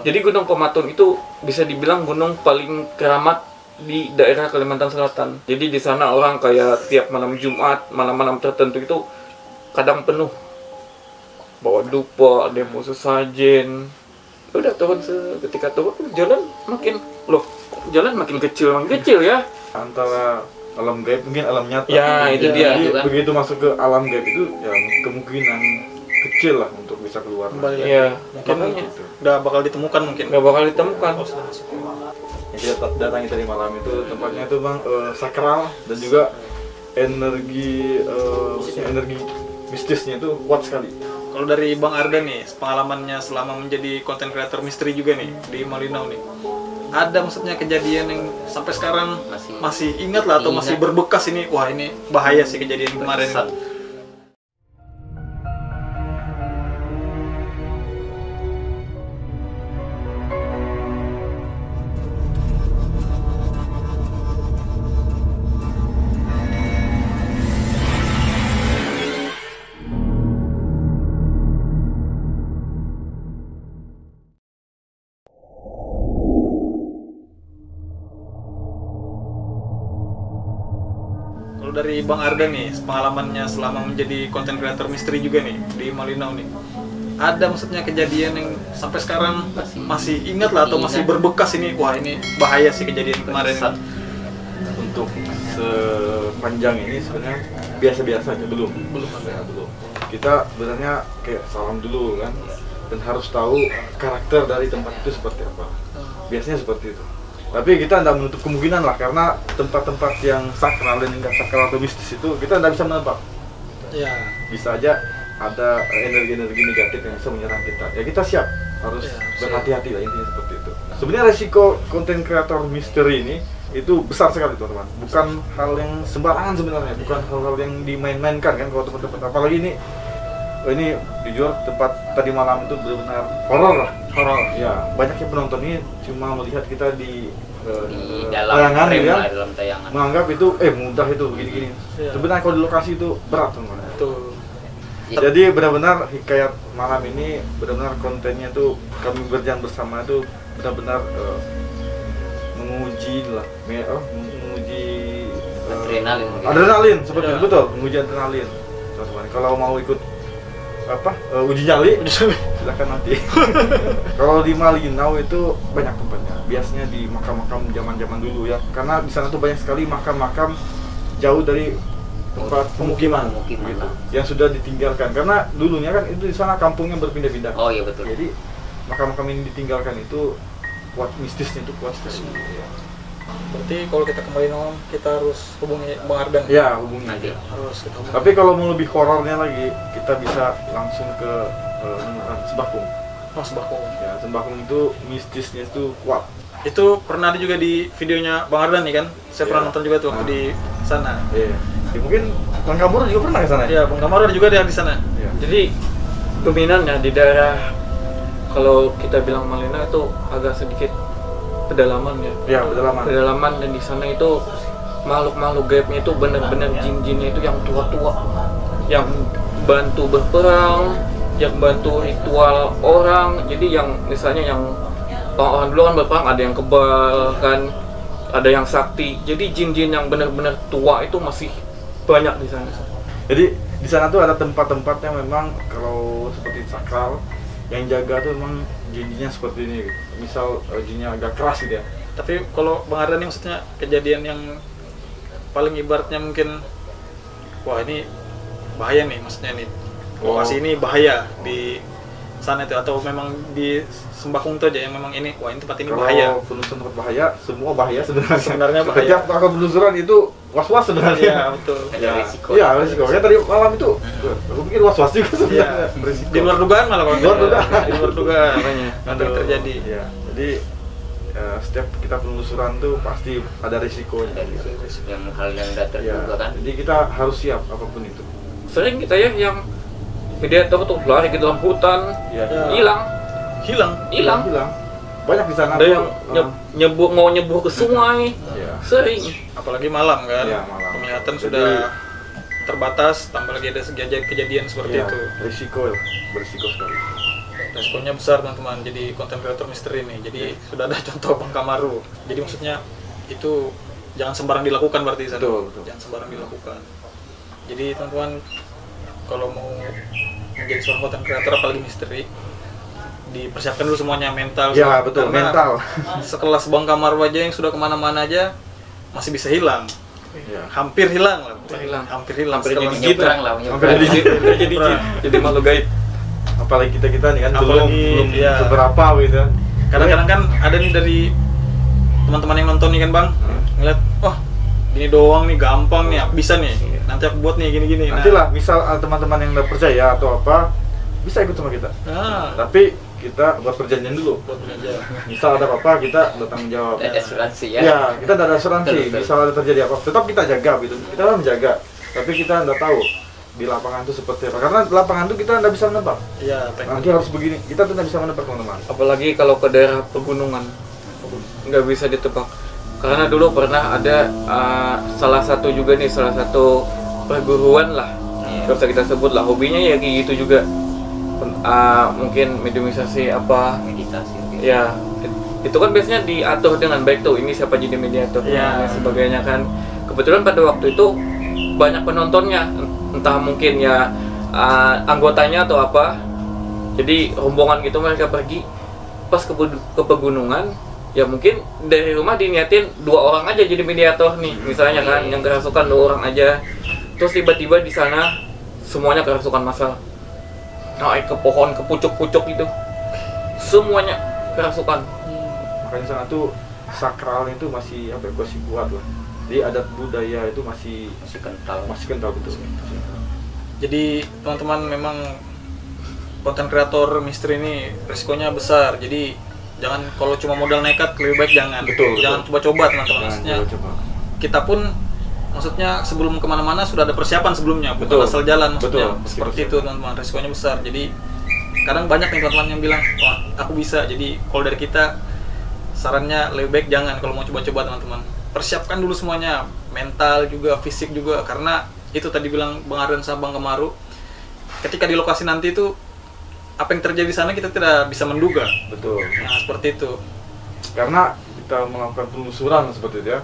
Jadi Gunung Komatun itu bisa dibilang gunung paling keramat di daerah Kalimantan Selatan. Jadi di sana orang kayak tiap malam Jumat, malam-malam tertentu itu kadang penuh. Bawa dupa, demo sesajen. Udah turun ketika turun jalan makin kecil ya. Antara alam gaib mungkin alam nyata. Ya, itu dia. Jadi begitu masuk ke alam gaib itu ya kemungkinan kecil lah untuk bisa keluar. Iya, mungkin nggak bakal ditemukan mungkin. Nggak bakal ditemukan. Yang kita datangi tadi malam itu tempatnya itu bang sakral dan juga energi energi mistisnya itu kuat sekali. Kalau dari Bang Ardan nih, pengalamannya selama menjadi content creator misteri juga nih di Malinau nih, ada maksudnya kejadian yang sampai sekarang masih ingat lah atau masih berbekas ini, wah ini bahaya sih kejadian kemarin. Dari Bang Ardan nih, pengalamannya selama menjadi content creator misteri juga nih di Malinau nih, ada maksudnya kejadian yang sampai sekarang masih ingat lah atau masih berbekas ini, wah ini bahaya sih kejadian kemarin. Untuk sepanjang ini sebenarnya biasa-biasa aja, belum. Kita sebenarnya kayak salam dulu kan, dan harus tahu karakter dari tempat itu seperti apa. Biasanya seperti itu. Tapi kita tidak menutup kemungkinan lah, karena tempat-tempat yang sakral dan tidak sakral atau mistis itu kita tidak bisa menebak. Ya. Bisa aja ada energi-energi negatif yang bisa menyerang kita. Ya kita siap, harus berhati-hati lah, intinya seperti itu. Sebenarnya resiko konten kreator misteri ini itu besar sekali teman-teman. Bukan hal yang sembarangan sebenarnya, bukan hal-hal yang dimain-mainkan kan kalau teman-teman. Apalagi ini jujur tempat tadi malam itu benar-benar horor lah. Horor. Ya, banyak yang penonton ini cuma melihat kita di dalam tayangan, menganggap itu mudah itu begini-gini. Sebenarnya kalau di lokasi itu berat teman-teman. Betul. Jadi benar-benar hikayat malam ini benar-benar kontennya tuh kami berjalan bersama itu benar-benar menguji lah, menguji adrenalin seperti itu, betul, menguji adrenalin teman-teman. Kalau mau ikut uji nyali silakan nanti. Kalau di Malinau itu banyak tempatnya, biasanya di makam-makam zaman-zaman dulu ya, karena di sana tuh banyak sekali makam-makam jauh dari tempat pemukiman gitu, yang sudah ditinggalkan, karena dulunya kan itu di sana kampungnya berpindah-pindah. Oh iya betul. Jadi makam-makam ini ditinggalkan itu kuat, mistisnya itu kuat sekali. Berarti kalau kita kembali nong, kita harus hubungi Bang Ardan. Ya, hubungi nanti. Harus kita hubungi. Tapi kalau mau lebih horornya lagi, kita bisa langsung ke Sembahkung. Oh, Sembahkung. Ya, Sembahkung itu mistisnya itu kuat. Itu pernah ada juga di videonya Bang Ardan nih kan? Saya pernah nonton juga tuh waktu di sana. Iya. Ya, mungkin Bang Kamur juga pernah ke sana. Iya, Bang Kamur ada juga di sana. Ya. Jadi dominannya di daerah, kalau kita bilang Malinau itu agak sedikit pedalaman ya. Ya, pedalaman. Dan di sana itu makhluk-makhluk gaibnya itu benar-benar jin-jinnya itu yang tua-tua, yang bantu berperang, yang bantu ritual orang. Jadi yang misalnya yang orang dulu kan berperang, ada yang kebal kan, ada yang sakti. Jadi jin-jin yang benar-benar tua itu masih banyak di sana. Jadi di sana tuh ada tempat-tempat yang memang kalau seperti sakral, yang jaga tuh memang jin-jinnya seperti ini gitu. Misal jinnya agak keras gitu ya. Tapi kalau Bang Ardan ini maksudnya kejadian yang paling ibaratnya mungkin, wah ini bahaya nih, maksudnya nih lokasi ini bahaya di sana itu, atau memang di Sembahkung itu aja yang memang ini, wah ini tempat ini bahaya. Kalau penelusuran tempat bahaya, semua bahaya sebenarnya. Sebenarnya bahaya. Setiap melakukan penelusuran itu was-was sebenarnya. Iya, betul. Ada risiko. Iya, risiko. Ya tadi malam itu, aku pikir was-was juga sebenarnya. Iya. Di luar dugaan malah kalau di luar dugaan. Di luar dugaan ada yang terjadi. Iya. Jadi setiap kita penelusuran tuh pasti ada risikonya. Yang hal yang tidak terduga kan. Jadi kita harus siap apapun itu. Sering kita ya yang predator tuh lari ke dalam hutan, hilang. Banyak di sana. Ada yang mau nyebur ke sungai. Iya. Sering. Apalagi malam kan. Iya, malam. Penglihatan sudah terbatas, tambah lagi ada kejadian seperti itu. Berisiko sekali. resikonya besar teman-teman jadi konten kreator misteri ini. Jadi sudah ada contoh Bang Kamaru. Jadi maksudnya itu jangan sembarang dilakukan berarti sana. Betul. Jangan sembarang dilakukan. Jadi teman-teman kalau mau menjadi seorang konten kreator apalagi misteri, dipersiapkan dulu semuanya mental. Ya betul, karena mental. Sekelas Bang Kamaru aja yang sudah kemana-mana aja masih bisa hilang. Ya. Hampir hilang lah. Hampir hilang. Hampir hilang. Hampir Sekelas- jadi Nyebrang lah, Hampir nyebrang. jadi jadi makhluk gaib. apalagi kita nih kan Apalagi, belum iya. seberapa gitu kan. Kadang-kadang kan ada nih dari teman-teman yang nonton nih kan Bang, ngeliat, wah gini doang nih, gampang nih, aku bisa nih, nanti aku buat nih gini-gini. Nanti lah misal teman-teman yang udah percaya atau apa bisa ikut sama kita. Nah, Tapi kita buat perjanjian dulu. buat aja. Misal ada apa-apa kita bertanggung jawab. Ada asuransi ya. Ya, kita tidak ada asuransi. Betul. Misal ada terjadi apa, tetap kita jaga gitu. Kita kan menjaga. Tapi kita nggak tahu di lapangan itu seperti apa. Karena di lapangan itu kita nggak bisa menebak. Iya, Nanti harus begini. Kita tuh nggak bisa menebak teman-teman. Apalagi kalau ke daerah pegunungan nggak bisa ditebak. Karena dulu pernah ada salah satu perguruan lah, nggak usah kita sebut lah, hobinya ya kayak gitu juga. Mungkin mediumisasi apa, Meditasi. ya itu kan biasanya diatur dengan baik tuh, ini siapa jadi mediator Iya. dan sebagainya kan. Kebetulan pada waktu itu banyak penontonnya, entah mungkin ya anggotanya atau apa. Jadi rombongan gitu mereka pergi pas ke pegunungan, ya mungkin dari rumah diniatin 2 orang aja jadi mediator nih misalnya kan, yang kerasukan 2 orang aja. Terus tiba-tiba di sana semuanya kerasukan massal, naik ke pohon, ke pucuk-pucuk itu, semuanya kerasukan. Makanya sana tuh sakral itu masih apa? Masih kuat lah. Jadi adat budaya itu masih Masih kental. betul. Jadi teman-teman memang konten kreator misteri ini resikonya besar. Jadi jangan, kalau cuma modal nekat lebih baik jangan. Betul. Jangan coba-coba teman-teman. Maksudnya coba. kita pun maksudnya sebelum kemana-mana sudah ada persiapan sebelumnya, bukan Betul. asal jalan maksudnya. Betul. Seperti itu teman-teman, resikonya besar. Jadi kadang banyak nih teman-teman yang bilang, wah aku bisa. Jadi kalau dari kita sarannya lebih baik jangan kalau mau coba-coba teman-teman. Persiapkan dulu semuanya, mental juga, fisik juga, karena itu tadi bilang Bang Ardan sama Bang Kamaru, ketika di lokasi nanti itu apa yang terjadi di sana kita tidak bisa menduga. Betul. Nah seperti itu. Karena kita melakukan penelusuran seperti itu ya,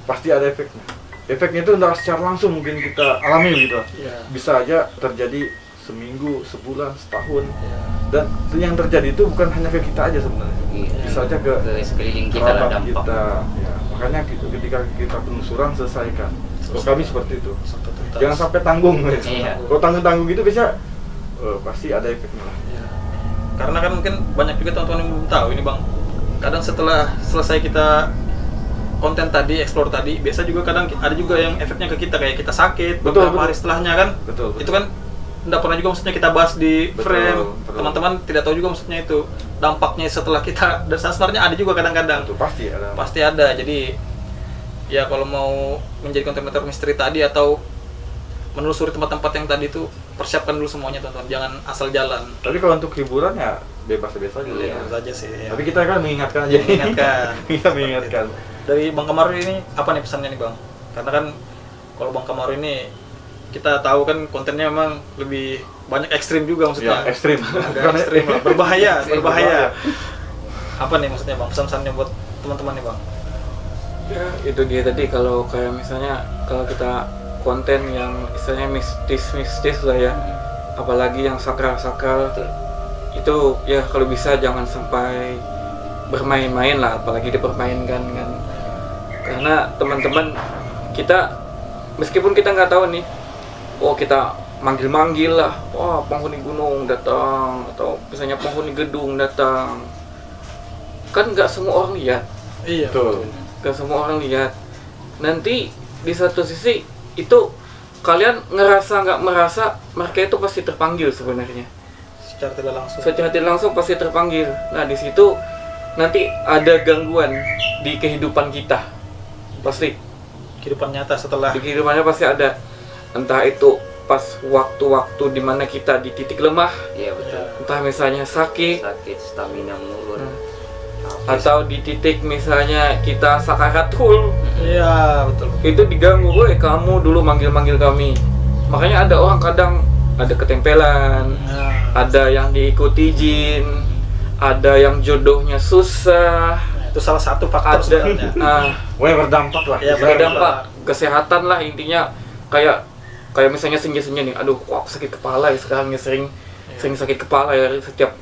pasti ada efeknya. Efeknya itu tidak secara langsung mungkin kita alami gitu. Iya. Bisa aja terjadi seminggu, sebulan, setahun. Iya. Dan yang terjadi itu bukan hanya ke kita aja sebenarnya. Iya. Bisa aja ke sekeliling kita lah kerabat dampak. kita. Ya, makanya ketika kita penelusuran selesaikan. Kalau kami seperti itu. Sampai tuntas. Jangan sampai tanggung. Iya. Kalau tanggung-tanggung gitu bisa pasti ada efeknya lah. Iya. Karena kan mungkin banyak juga teman-teman yang belum tahu ini Bang. Kadang setelah selesai kita konten tadi, explore tadi, biasa juga kadang ada juga yang efeknya ke kita, kayak kita sakit Betul, beberapa hari setelahnya kan. Betul. Itu kan tidak pernah juga maksudnya kita bahas di Betul, frame. betul. Teman-teman tidak tahu juga maksudnya itu dampaknya setelah kita, dan sebenarnya ada juga kadang-kadang. Itu pasti ada. Pasti ada. Jadi ya kalau mau menjadi konten kreator misteri tadi atau menelusuri tempat-tempat yang tadi itu, persiapkan dulu semuanya teman-teman, jangan asal jalan. Tapi kalau untuk hiburan ya bebas-bebas aja. Iya, Ya. saja sih. Ya. Tapi kita kan mengingatkan aja. Mengingatkan. Kita mengingatkan. Dari Bang Kamaru ini apa nih pesannya nih Bang? Karena kan kalau Bang Kamaru ini kita tahu kan kontennya memang lebih banyak ekstrim juga maksudnya. Ya, ekstrim. Agak ekstrim lah. Berbahaya, Ekstrim, berbahaya. Apa nih maksudnya Bang? Pesan-pesannya buat teman-teman nih Bang? Ya, itu dia tadi, kalau kayak misalnya kalau kita konten yang istilahnya mistis lah ya, apalagi yang sakral itu ya kalau bisa jangan sampai bermain-main lah, apalagi dipermainkan kan. Karena teman-teman kita, meskipun kita nggak tahu nih, oh kita manggil-manggil lah, wah penghuni gunung datang, atau misalnya penghuni gedung datang, kan nggak semua orang lihat. Iya. Betul. Gak semua orang lihat. Nanti di satu sisi itu kalian ngerasa nggak merasa, mereka itu pasti terpanggil sebenarnya. Secara tidak langsung. Secara tidak langsung pasti terpanggil. Nah di situ nanti ada gangguan di kehidupan kita, pasti. Kehidupan nyata setelah. Di kehidupannya pasti ada. Entah itu pas waktu-waktu dimana kita di titik lemah, Iya betul. entah misalnya sakit, Stamina menurun. atau di titik misalnya kita sakaratul, Iya betul. itu diganggu, kamu dulu manggil-manggil kami. Makanya ada orang kadang ada ketempelan, ada yang diikuti jin, ada yang jodohnya susah. Itu salah satu faktor sebenarnya. Wah, berdampak lah. Ya, Berdampak kesehatan lah intinya. Kayak misalnya senja-senja nih, aduh kok aku sakit kepala ya sekarang ya, sering sakit kepala ya setiap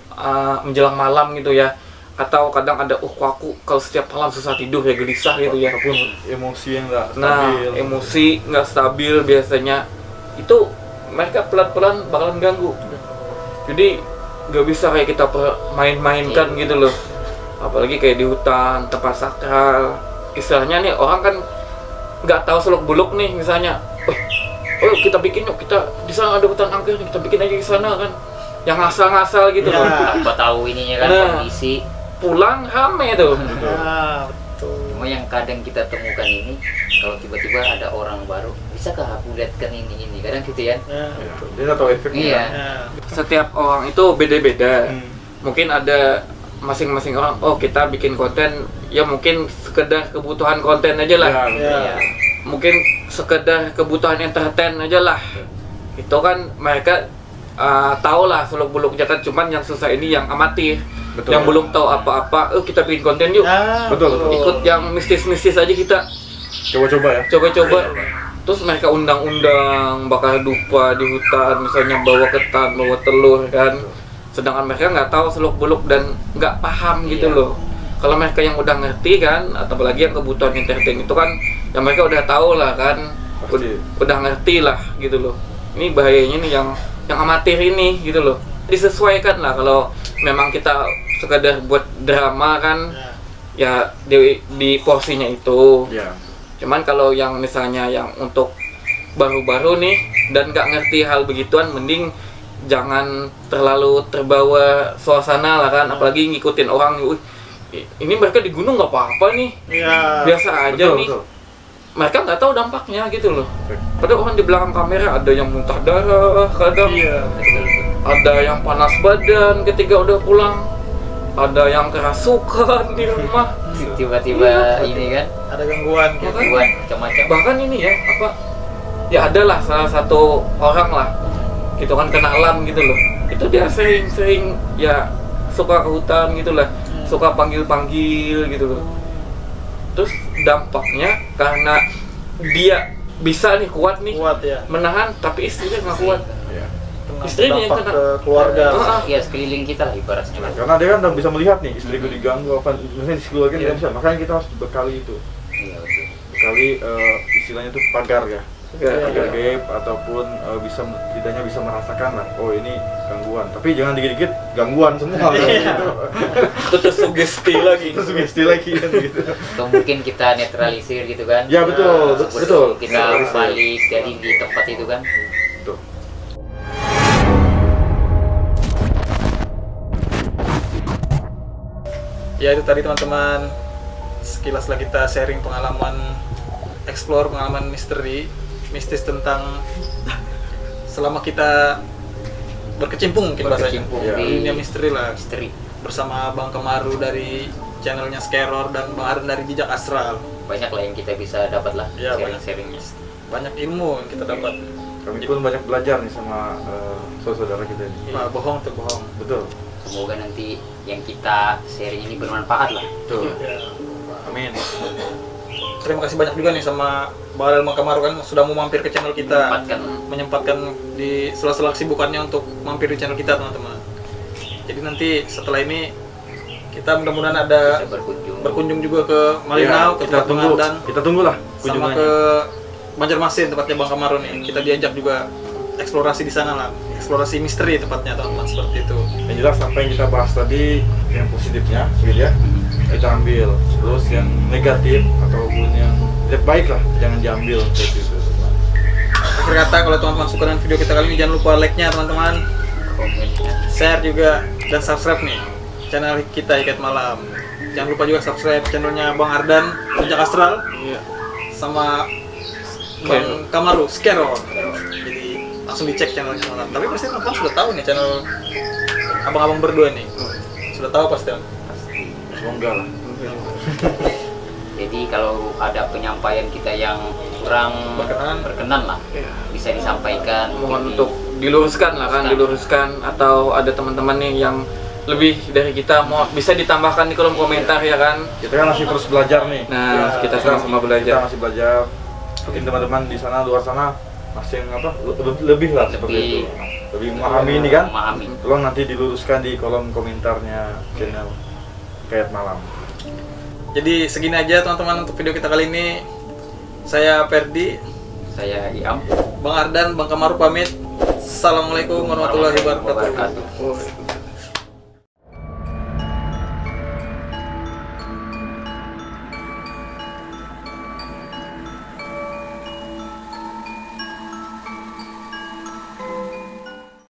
menjelang malam gitu ya. Atau kadang ada kok aku kalau setiap malam susah tidur ya, gelisah gitu ya. Ataupun emosi yang nggak stabil. Nah, emosi nggak stabil biasanya itu mereka pelan-pelan bakalan ganggu. Jadi nggak bisa kayak kita main-mainkan gitu loh. Apalagi kayak di hutan, tempat sakral. Istilahnya nih orang kan nggak tahu seluk beluk nih, misalnya, oh kita bikin yuk, kita di sana ada hutan angker nih, kita bikin aja di sana kan. Yang ngasal-ngasal gitu loh. Tanpa tahu ininya kan kondisi. Pulang rame tuh. Betul. Cuma yang kadang kita temukan ini, kalau tiba-tiba ada orang baru, bisakah aku lihatkan ini kadang gitu ya. Dia nggak tahu efeknya. Iya. Setiap orang itu beda-beda. Mungkin ada masing-masing orang, oh kita bikin konten ya mungkin sekedar kebutuhan konten aja lah. Iya. Mungkin sekedar kebutuhan entertain aja lah. Itu kan mereka tahu lah seluk beluknya kan, cuman yang susah ini yang amatir. Betul. Yang belum tahu apa-apa, kita bikin konten yuk. Betul. Ikut yang mistis-mistis aja kita. Coba-coba ya. Coba-coba. Terus mereka undang-undang bakar dupa di hutan, misalnya bawa ketan, bawa telur kan. Sedangkan mereka nggak tahu seluk beluk dan nggak paham gitu loh. Kalau mereka yang udah ngerti kan, atau apalagi yang kebutuhan entertain itu kan, ya mereka udah tahu lah kan, udah ngerti lah gitu loh. Ini bahayanya nih yang amatir ini gitu loh. Disesuaikan lah, kalau memang kita sekadar buat drama kan, ya di porsinya itu. Cuman kalau yang misalnya yang untuk baru-baru nih dan nggak ngerti hal begituan, mending jangan terlalu terbawa suasana lah kan, apalagi ngikutin orang. Ini mereka di gunung nggak apa-apa nih, biasa aja nih. Mereka nggak tahu dampaknya gitu loh. Padahal orang di belakang kamera ada yang muntah darah kadang, ada yang panas badan ketika udah pulang, ada yang kerasukan di rumah. Tiba-tiba ini kan ada gangguan macam-macam. Bahkan ini ya apa? Ya adalah salah satu orang lah, gitu kan, kenalan gitu loh. Itu dia sering ya suka ke hutan gitu lah, suka panggil-panggil gitu loh. Terus dampaknya karena dia bisa nih kuat ya. menahan, tapi istrinya nggak kuat. Istrinya yang kena ke keluarga. Iya, sekeliling kita lah ibaratnya. Karena dia kan udah bisa melihat nih, istriku diganggu apa, misalnya di keluarga dia bisa. Makanya kita harus bekali itu. Iya, betul. Bekali istilahnya itu pagar ya. Pagar gaib, ataupun bisa tidaknya bisa merasakan lah, oh ini gangguan. Tapi jangan dikit-dikit gangguan semua. Itu tersugesti lagi. Tersugesti lagi kan gitu. Atau mungkin kita netralisir gitu kan. Ya betul, betul. Kita balik jadi di tempat itu kan. Betul. Ya itu tadi teman-teman, sekilas lah kita sharing pengalaman explore, pengalaman mistis tentang selama kita berkecimpung mungkin bahasanya di dunia misteri lah, bersama Bang Kemaru dari channelnya Skeror dan Bang Ardan dari Jejak Astral. Banyak lah yang kita bisa dapat lah sharing-sharingnya. Banyak ilmu yang kita dapat. Kami pun banyak belajar nih sama saudara kita ini. Bohong terbohong. Betul. Semoga nanti yang kita sharing ini bermanfaat lah. Betul. Amin. Terima kasih banyak juga nih sama Bang Kemaru kan sudah mau mampir ke channel kita, menyempatkan di sela-sela kesibukannya untuk mampir di channel kita teman-teman. Jadi nanti setelah ini kita mudah-mudahan ada berkunjung juga ke Malinau, ke tempat Bang Ardan. Kita tunggulah sama ke Banjarmasin tempatnya Bang Kemaru nih. Kita diajak juga eksplorasi di sana lah, eksplorasi misteri tempatnya teman-teman, seperti itu. Yang jelas apa yang kita bahas tadi yang positifnya, gitu ya, kita ambil. Terus yang negatif ataupun yang tidak baik lah, jangan diambil seperti itu. Akhir kata, kalau teman-teman suka dengan video kita kali ini, jangan lupa like-nya teman-teman, share juga, dan subscribe nih channel kita Ikat Malam. Jangan lupa juga subscribe channelnya Bang Ardan Jejak Astral, sama Bang Kemaru Skeror. Jadi langsung dicek channelnya teman-teman. Tapi pasti teman-teman sudah tahu nih channel abang-abang berdua nih, sudah tahu pasti. Semoga lah. Jadi kalau ada penyampaian kita yang kurang berkenan lah, bisa disampaikan. Mohon untuk diluruskan lah kan, diluruskan, atau ada teman-teman nih yang lebih dari kita mau bisa ditambahkan di kolom komentar ya kan. Kita kan masih terus belajar nih. Nah, kita sama-sama belajar. Kita masih belajar. Mungkin teman-teman di sana luar sana masih lebih lah seperti itu. Lebih memahami ini kan. Memahami. Tolong nanti diluruskan di kolom komentarnya channel Kayat Malam. Jadi segini aja teman-teman untuk video kita kali ini. Saya Ferdi, Saya Iam. Bang Ardan, Bang Kamaru pamit. Assalamualaikum warahmatullahi wabarakatuh. Wabarakatuh.